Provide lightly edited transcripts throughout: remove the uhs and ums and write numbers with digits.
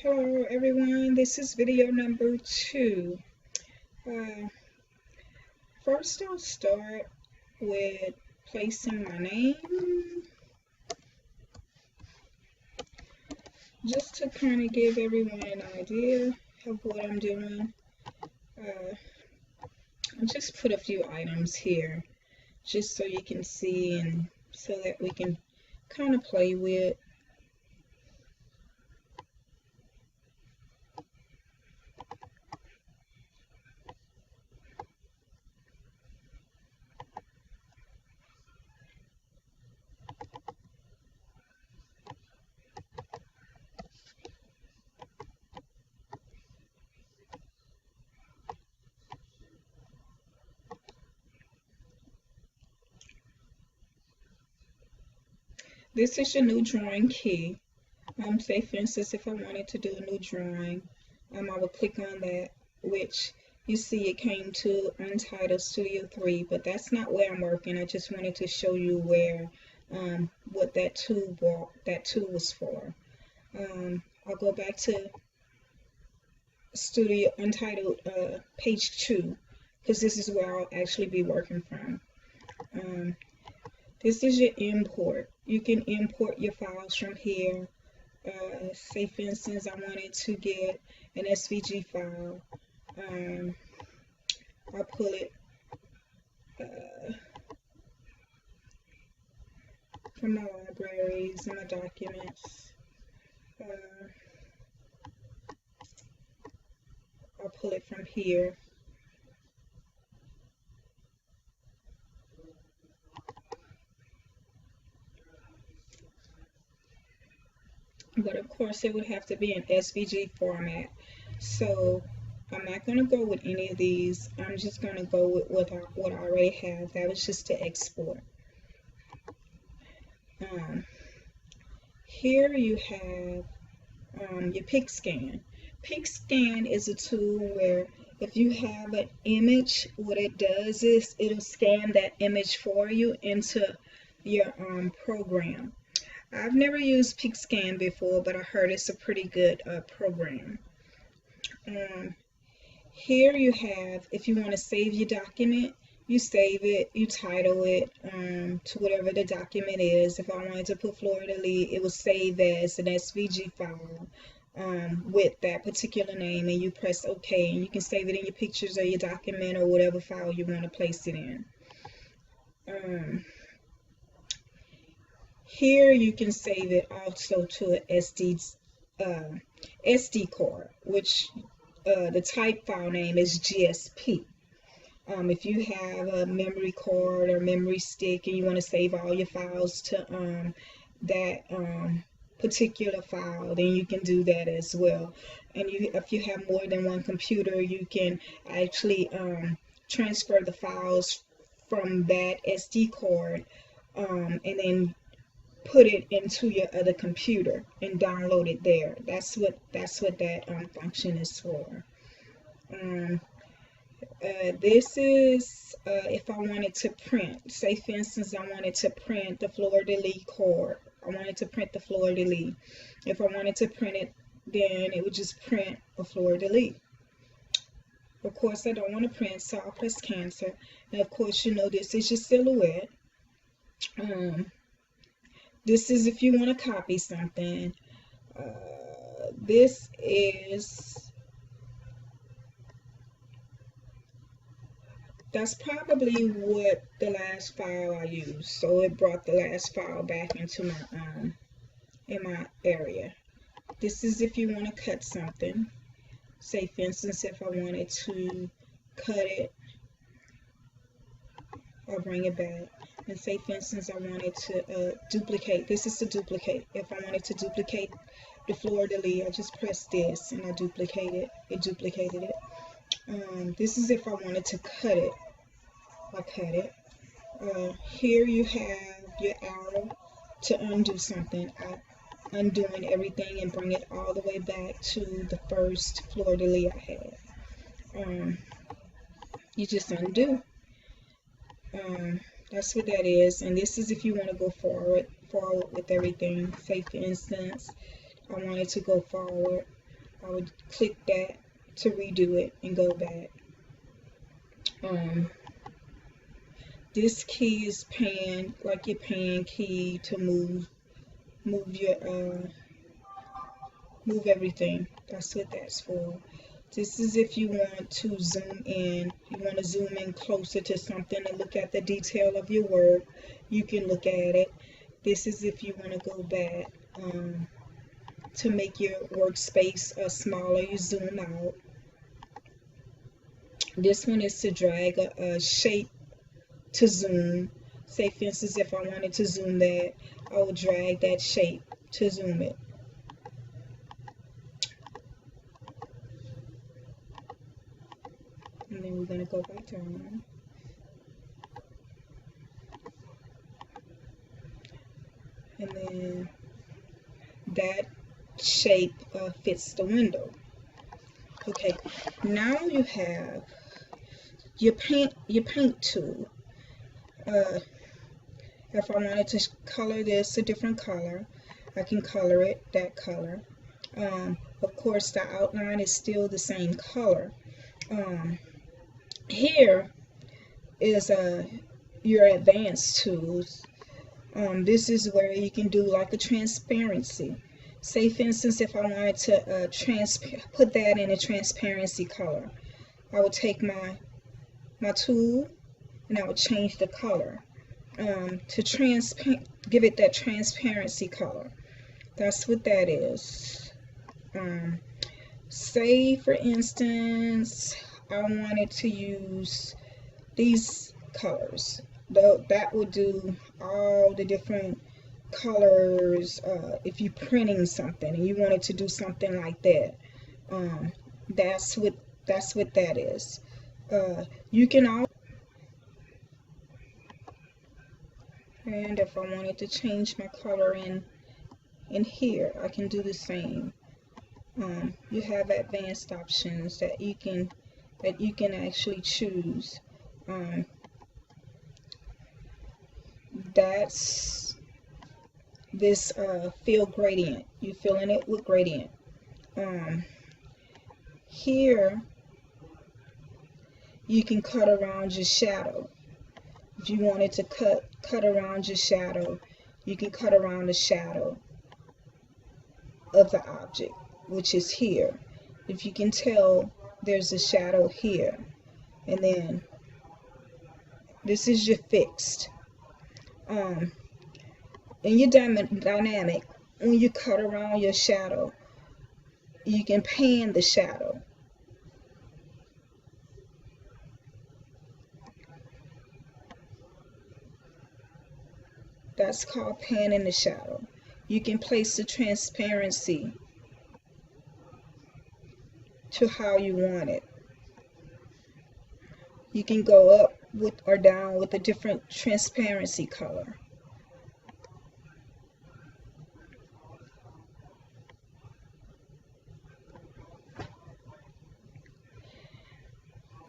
Hello everyone, this is video number 2. First I'll start with placing my name, just to kind of give everyone an idea of what I'm doing. I'll just put a few items here, just so you can see and so that we can kind of play with. This is your new drawing key. Say for instance, if I wanted to do a new drawing, I would click on that, which you see it came to Untitled Studio 3, but that's not where I'm working. I just wanted to show you where, what that tool was for. I'll go back to Studio Untitled page 2, because this is where I'll actually be working from. This is your import. You can import your files from here. Say for instance, I wanted to get an SVG file. I'll pull it from my libraries and my documents. I'll pull it from here. But of course it would have to be in SVG format. So I'm not going to go with any of these. I'm just going to go with what I already have. That was just to export. Here you have your PicScan. PicScan is a tool where if you have an image, what it does is it'll scan that image for you into your program. I've never used PicScan before, but I heard it's a pretty good program. Here you have, if you want to save your document, you save it, you title it to whatever the document is. If I wanted to put Florida Lee, it will save as an SVG file with that particular name, and you press OK, and you can save it in your pictures or your document or whatever file you want to place it in. Here you can save it also to an SD card, which the type file name is GSP. If you have a memory card or memory stick and you want to save all your files to that particular file, then you can do that as well. And if you have more than one computer, you can actually transfer the files from that SD card and then put it into your other computer and download it there. That's what that function is for. This is if I wanted to print. Say for instance, I wanted to print the Florida Lee card. I wanted to print the Florida Lee. If I wanted to print it, then it would just print a Florida Lee. Of course, I don't want to print, so I'll press cancel. And of course, you know this is your silhouette. This is if you want to copy something. This is, that's probably what the last file I used. So it brought the last file back into my in my area. This is if you want to cut something. Say for instance, if I wanted to cut it, I'll bring it back. And say for instance, I wanted to duplicate. This is to duplicate. If I wanted to duplicate the Florida Lee, I just press this and I duplicate it. It duplicated it. This is if I wanted to cut it. I cut it. Here you have your arrow to undo something. I'm undoing everything and bring it all the way back to the first Florida Lee I had. You just undo. That's what that is. And this is if you want to go forward with everything. Say for instance, I wanted to go forward. I would click that to redo it and go back. This key is pan, like your pan key to move your move everything. That's what that's for. This is if you want to zoom in. You want to zoom in closer to something and look at the detail of your work. You can look at it. This is if you want to go back to make your workspace smaller. You zoom out. This one is to drag a shape to zoom. Say for instance, if I wanted to zoom that, I would drag that shape to zoom it. And then we're going to go back down. And then that shape fits the window. Okay, now you have your paint tool. If I wanted to color this a different color, I can color it that color. Of course, the outline is still the same color. Here is your advanced tools. This is where you can do like a transparency. Say for instance, if I wanted to put that in a transparency color, I would take my tool and I would change the color to give it that transparency color. That's what that is. Say for instance, I wanted to use these colors. That would do all the different colors. If you're printing something and you wanted to do something like that, that's what that is. You can all, and if I wanted to change my color in here, I can do the same. You have advanced options that you can actually choose. That's this fill gradient. You're filling it with gradient. Here you can cut around your shadow. If you wanted to cut around your shadow, you can cut around the shadow of the object, which is here. If you can tell, there's a shadow here, and then this is your fixed. In your dynamic, when you cut around your shadow, you can pan the shadow. That's called panning the shadow. You can place the transparency to how you want it. You can go up with or down with a different transparency color.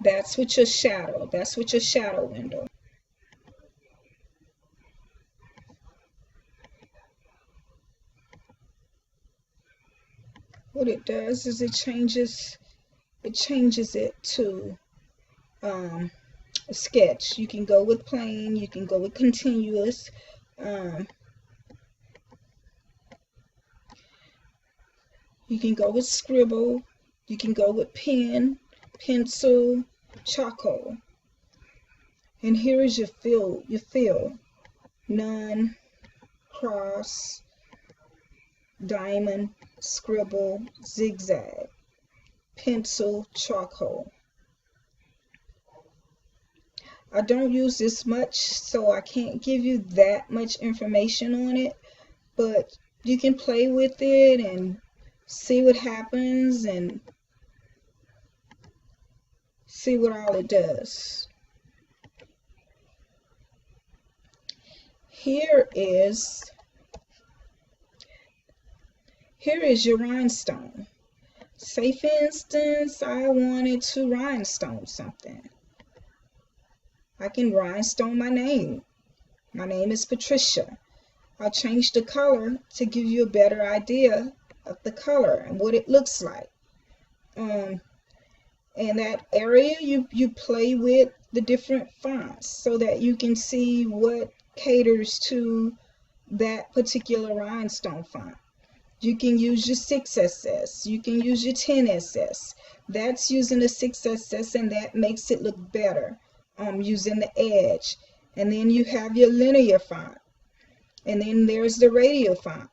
That's with your shadow. That's with your shadow window. What it does is it changes it to a sketch. You can go with plain, you can go with continuous. You can go with scribble, you can go with pen, pencil, charcoal. And here is your fill. None, cross, diamond, scribble, zigzag, pencil, charcoal. I don't use this much, so I can't give you that much information on it, but you can play with it and see what happens and see what all it does. Here is your rhinestone. Say for instance, I wanted to rhinestone something. I can rhinestone my name. My name is Patricia. I'll change the color to give you a better idea of the color and what it looks like. In that area, you play with the different fonts so that you can see what caters to that particular rhinestone font. You can use your 6SS, you can use your 10SS. That's using the 6SS, and that makes it look better using the edge. And then you have your linear font, and then there's the radial font.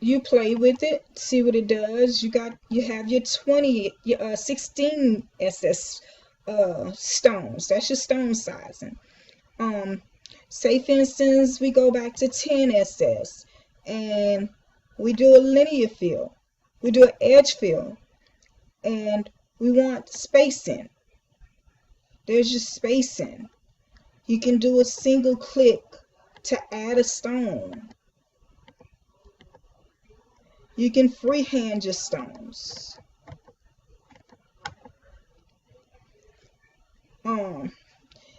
You play with it, see what it does. You have your 16 SS stones. That's your stone sizing. Say for instance we go back to 10 SS and we do a linear fill, we do an edge fill, and we want spacing. There's your spacing. You can do a single click to add a stone. You can freehand your stones.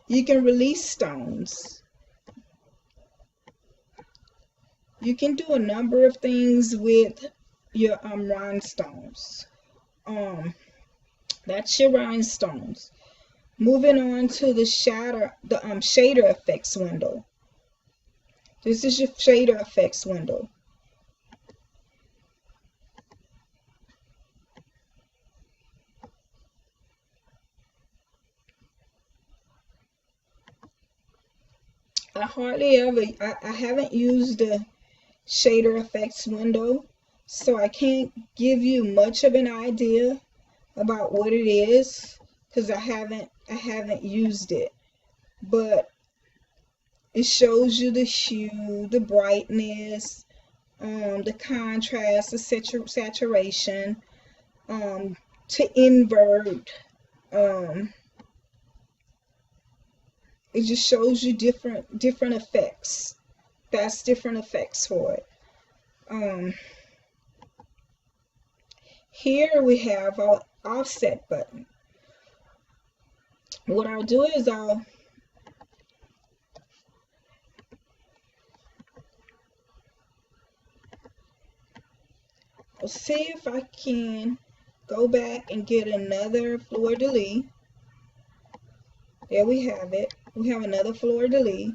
You can release stones. You can do a number of things with your rhinestones. That's your rhinestones. Moving on to the shader effects window. This is your shader effects window. I haven't used the shader effects window, so I can't give you much of an idea about what it is because I haven't used it. But it shows you the hue, the brightness, the contrast, the saturation, to invert. It just shows you different effects. That's different effects for it. Here we have our offset button. What I'll do is I'll see if I can go back and get another fleur-de-lis. There we have it. We have another fleur-de-lis,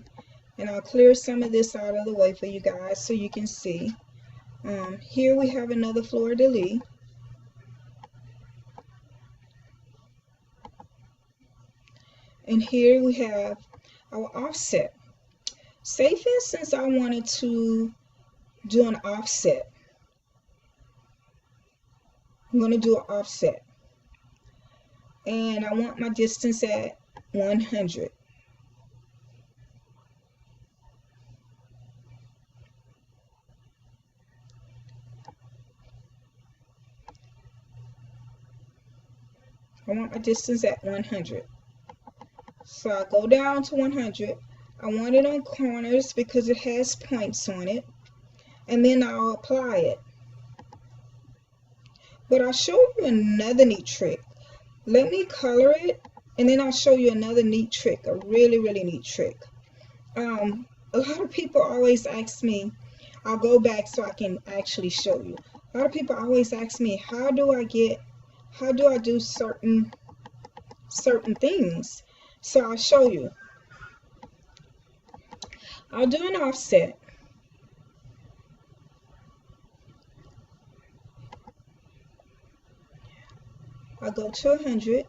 and I'll clear some of this out of the way for you guys so you can see. Here we have another fleur-de-lis. And here we have our offset. Say for instance I wanted to do an offset. I'm going to do an offset. And I want my distance at 100. I want my distance at 100. So I go down to 100. I want it on corners because it has points on it. And then I'll apply it. But I'll show you another neat trick. Let me color it, and then I'll show you another neat trick, a really neat trick. A lot of people always ask me, I'll go back so I can actually show you. A lot of people always ask me, how do I do certain things? So I'll show you. I'll do an offset. I'll go to 100.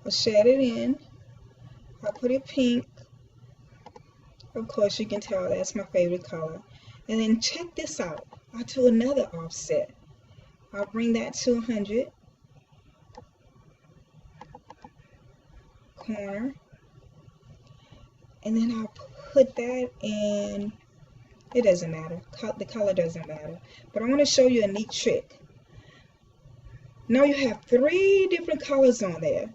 I'll shade it in. I'll put it pink. Of course, you can tell that's my favorite color. And then check this out. I'll do another offset. I'll bring that to 100. Corner. And then I'll put that in. It doesn't matter. The color doesn't matter. But I want to show you a neat trick. Now you have 3 different colors on there.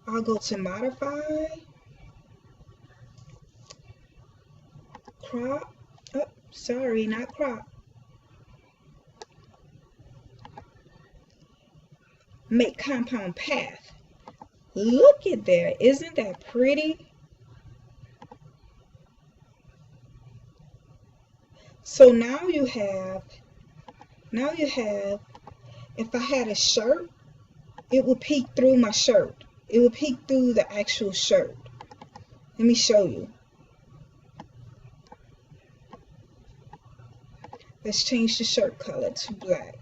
I'll go to modify, crop. Oh, sorry, not crop. Make compound path. Look at there. Isn't that pretty? So now you have, if I had a shirt, it would peek through my shirt. It would peek through the actual shirt. Let me show you. Let's change the shirt color to black.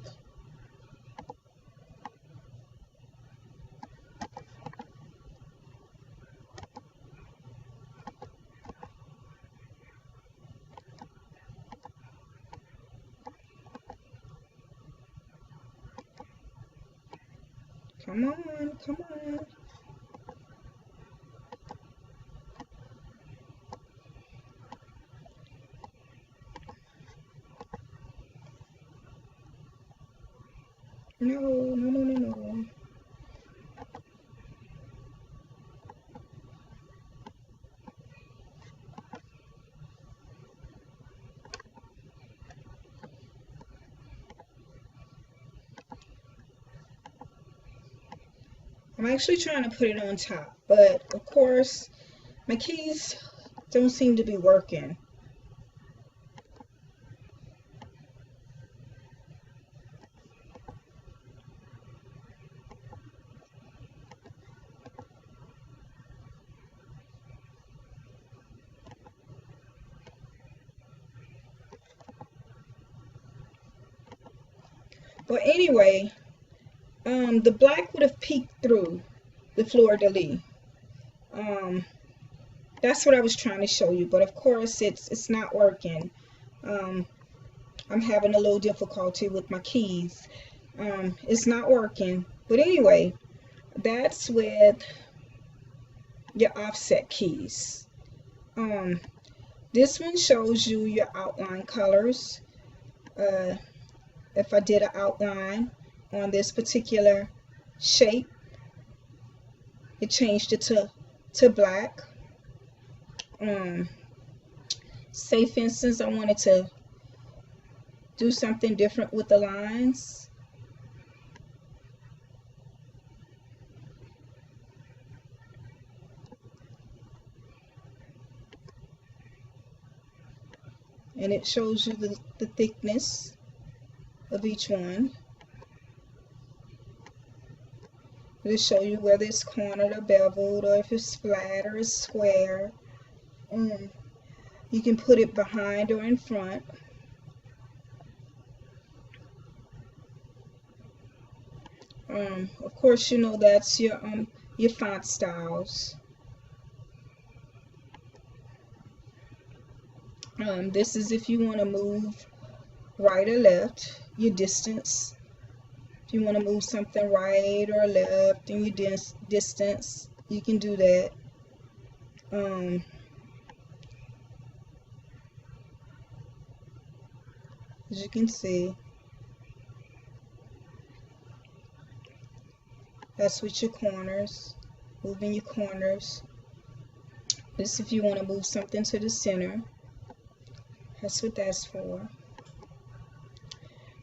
Come on, come on. No, no, no, no, no. I'm actually trying to put it on top, but of course, my keys don't seem to be working. But anyway, the black would have peeked through the fleur-de-lis. That's what I was trying to show you, but of course it's not working. I'm having a little difficulty with my keys. It's not working. But anyway, that's with your offset keys. This one shows you your outline colors. If I did an outline on this particular shape, it changed it to black. Say for instance I wanted to do something different with the lines. And it shows you the thickness of each one. It'll show you whether it's cornered or beveled, or if it's flat or it's square. You can put it behind or in front. Of course, you know that's your font styles. This is if you want to move right or left, your distance. If you want to move something right or left in your distance, you can do that. As you can see, that's with your corners, moving your corners. This if you want to move something to the center. That's what that's for.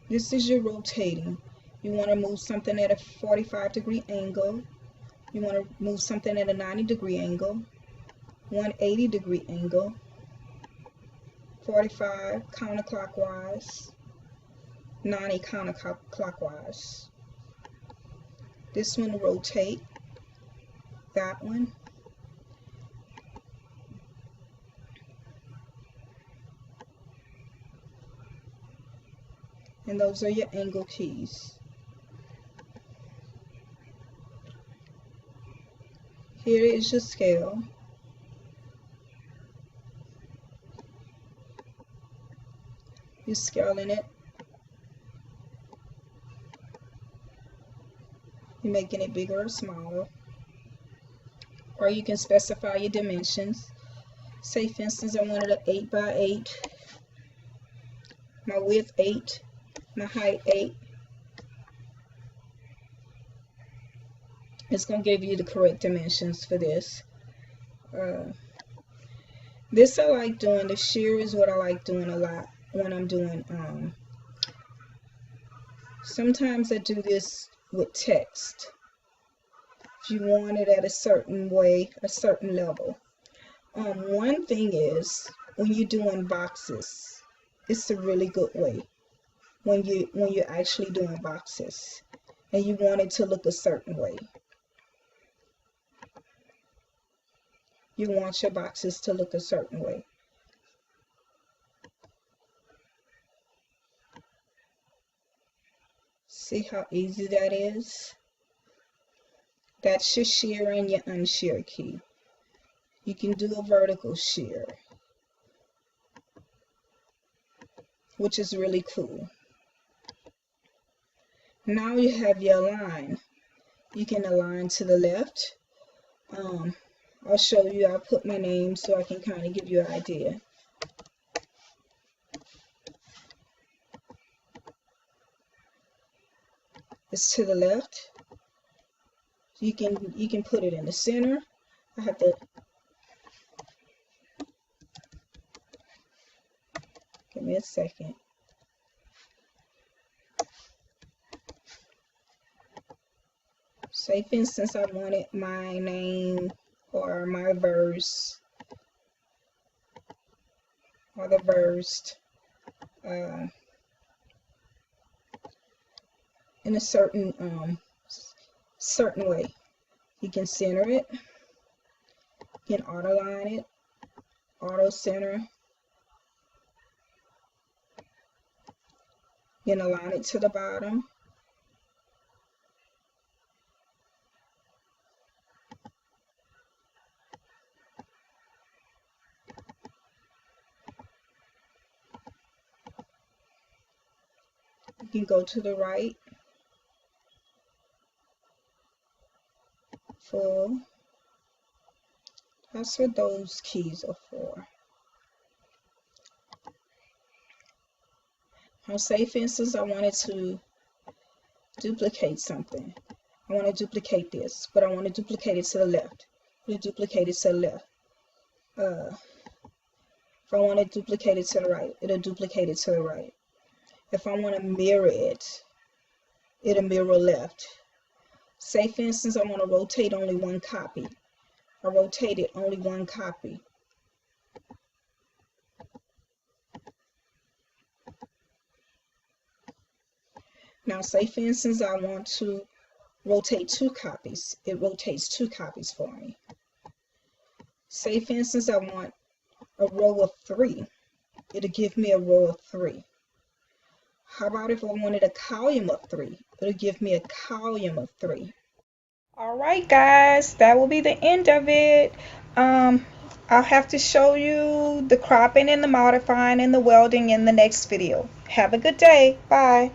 This is your rotating. You want to move something at a 45-degree angle. You want to move something at a 90-degree angle, 180-degree angle, 45 counterclockwise, 90 counterclockwise. This one rotate. That one. And those are your angle keys. Here is your scale. You're scaling it. You're making it bigger or smaller. Or you can specify your dimensions. Say for instance I wanted an 8 by 8. My width 8. My height 8. It's going to give you the correct dimensions for this. This I like doing. The shear is what I like doing a lot when I'm doing. Sometimes I do this with text. If you want it at a certain way, a certain level. One thing is when you're doing boxes It's a really good way when you're actually doing boxes and you want it to look a certain way. You want your boxes to look a certain way. See how easy that is? That's your shear and your unshear key. You can do a vertical shear, which is really cool. Now you have your line. You can align to the left. I'll show you. I'll put my name so I can kind of give you an idea. It's to the left. You can put it in the center. I have to give me a second. Say for instance I wanted my name or my verse or the verse in a certain way. You can center it, you can auto line it, auto center, you can align it to the bottom. You can go to the right, full. That's what those keys are for. I'll say for instance I wanted to duplicate something. I want to duplicate this, but I want to duplicate it to the left. It'll duplicate it to the left. If I want to duplicate it to the right, it'll duplicate it to the right. If I want to mirror it, it'll mirror left. Say for instance I want to rotate only one copy. I rotate it only one copy. Now say for instance I want to rotate 2 copies. It rotates 2 copies for me. Say for instance I want a row of 3. It'll give me a row of 3. How about if I wanted a column of 3? It'll give me a column of 3. Alright guys, that will be the end of it. I'll have to show you the cropping and the modifying and the welding in the next video. Have a good day. Bye.